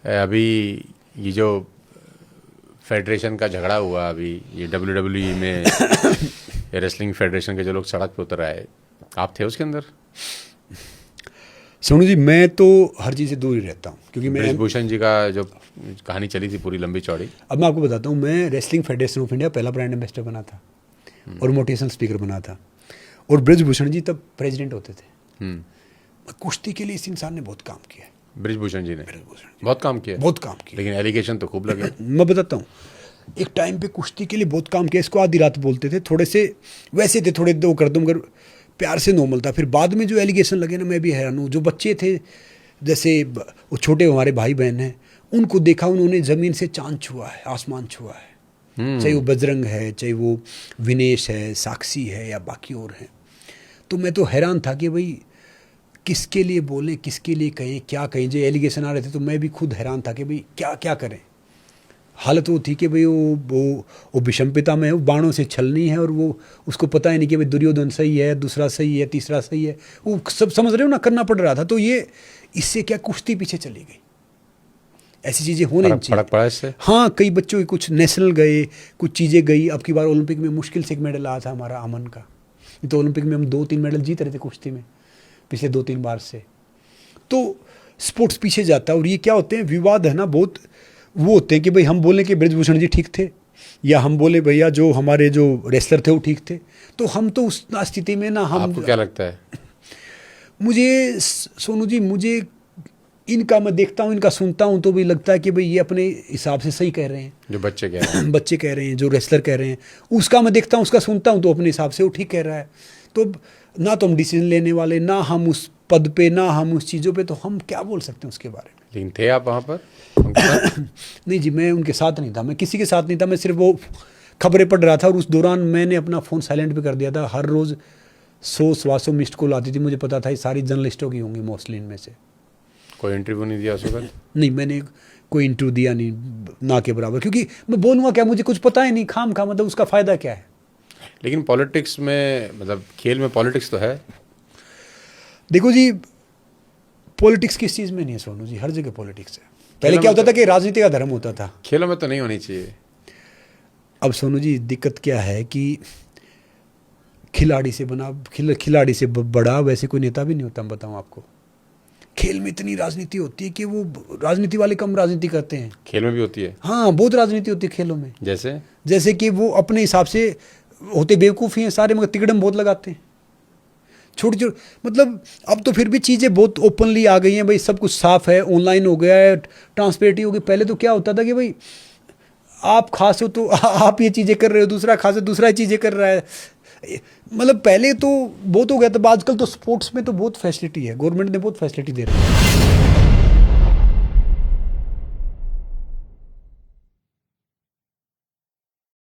अभी ये जो फेडरेशन का झगड़ा हुआ, अभी ये WWE में ये रेसलिंग फेडरेशन के जो लोग सड़क पे उतर आए, आप थे उसके अंदर? सोनू जी, मैं तो हर चीज़ से दूर ही रहता हूँ, क्योंकि मैं ब्रिजभूषण जी का जो कहानी चली थी पूरी लंबी चौड़ी। अब मैं आपको बताता हूँ, मैं रेसलिंग फेडरेशन ऑफ इंडिया पहला ब्रांड एम्बेसडर बना था और मोटिवेशनल स्पीकर बना था, और ब्रिजभूषण जी तब प्रेसिडेंट होते थे। कुश्ती के लिए इस इंसान ने बहुत काम किया है। ब्रिजभूषण जी ने बहुत काम किया, बहुत काम किया, लेकिन एलिगेशन तो खूब लगे। मैं बताता हूँ, एक टाइम पे कुश्ती के लिए बहुत काम किया, इसको आधी रात बोलते थे, थोड़े से वैसे थे, थोड़े दो कर दो, मगर प्यार से नॉर्मल था। फिर बाद में जो एलिगेशन लगे ना, मैं भी हैरान हूँ। जो बच्चे थे, जैसे वो छोटे हमारे भाई बहन हैं, उनको देखा, उन्होंने ज़मीन से चांद छुआ है, आसमान छुआ है। चाहे वो बजरंग है, चाहे वो विनेश है, साक्षी है, या बाकी और हैं। तो मैं तो हैरान था कि भाई किसके लिए बोलें, किसके लिए कहें, क्या कहें। जो एलिगेशन आ रहे थे तो मैं भी खुद हैरान था कि भाई क्या क्या करें। हालत वो थी कि भाई वो विषम पिता में वो बाणों से छलनी है, और वो उसको पता ही नहीं कि भाई दुर्योधन सही है, दूसरा सही है, तीसरा सही है, वो सब समझ रहे हो ना, करना पड़ रहा था। तो ये इससे क्या कुश्ती पीछे चली गई। ऐसी चीज़ें होने चाहिए। फर्क पड़ा इससे? हाँ, कई बच्चों के कुछ नेशनल गए, कुछ चीज़ें गई। अब की बार ओलंपिक में मुश्किल से एक मेडल आया था हमारा, अमन का। तो ओलंपिक में हम 2-3 मेडल जीत रहे थे कुश्ती में पिछले 2-3 बार से। तो स्पोर्ट्स पीछे जाता है, और ये क्या होते हैं, विवाद है ना, बहुत वो होते हैं कि भाई हम बोलें कि ब्रिजभूषण जी ठीक थे, या हम बोले भैया जो हमारे जो रेसलर थे वो ठीक थे। तो हम तो उस स्थिति में ना, हम आपको क्या लगता है? मुझे सोनू जी, मुझे इनका मैं देखता हूँ, इनका सुनता हूँ, तो भी लगता है कि भाई ये अपने हिसाब से सही कह रहे हैं। जो बच्चे कह रहे हैं बच्चे कह रहे हैं, जो रेसलर कह रहे हैं, उसका मैं देखता हूँ, उसका सुनता हूँ, तो अपने हिसाब से वो ठीक कह रहा है। तो ना तो हम डिसीजन लेने वाले, ना हम उस पद पे, ना हम उस चीज़ों पे, तो हम क्या बोल सकते हैं उसके बारे में। लेकिन थे आप वहाँ पर? नहीं जी, मैं उनके साथ नहीं था, मैं किसी के साथ नहीं था। मैं सिर्फ वो खबरें पढ़ रहा था, और उस दौरान मैंने अपना फ़ोन साइलेंट पे कर दिया था। हर रोज़ 100-125 मिस्ड कॉल आती थी, मुझे पता था ये सारी जर्नलिस्टों की होंगी मोस्टली इनमें से। कोई इंटरव्यू नहीं दिया उस वक्त? नहीं, मैंने कोई इंटरव्यू दिया नहीं, ना के बराबर, क्योंकि मैं बोलूँगा क्या, मुझे कुछ पता ही नहीं, खाम खा, मतलब उसका फ़ायदा क्या है। लेकिन पॉलिटिक्स में, मतलब खेल में पॉलिटिक्स तो है। देखो जी, पॉलिटिक्स किस चीज़ में नहीं है सोनू जी, हर जगह पॉलिटिक्स है। पहले खेलों क्या में होता था कि राजनीति का धर्म होता था। खेलों में तो नहीं होनी चाहिए। अब सोनू जी, दिक्कत क्या है कि खिलाड़ी से खिलाड़ी से बड़ा वैसे कोई नेता भी नहीं होता। मैं बताऊँ आपको, खेल में इतनी राजनीति होती है कि वो राजनीति वाले कम राजनीति करते हैं। खेल में भी होती है? हाँ, बहुत राजनीति होती है खेलों में। जैसे कि वो अपने हिसाब से होते बेवकूफ़ ही हैं सारे, मगर तिकड़म बहुत लगाते हैं। छोटी छोटी, मतलब अब तो फिर भी चीज़ें बहुत ओपनली आ गई हैं भाई, सब कुछ साफ है, ऑनलाइन हो गया है, ट्रांसपेरेंटी हो गई। पहले तो क्या होता था कि भाई आप खास हो तो आप ये चीज़ें कर रहे हो, दूसरा खास है दूसरा चीज़ें कर रहा है। मतलब पहले तो बहुत हो गया था। आजकल तो स्पोर्ट्स में तो बहुत फैसिलिटी है, गवर्नमेंट ने बहुत फैसिलिटी दे रही है।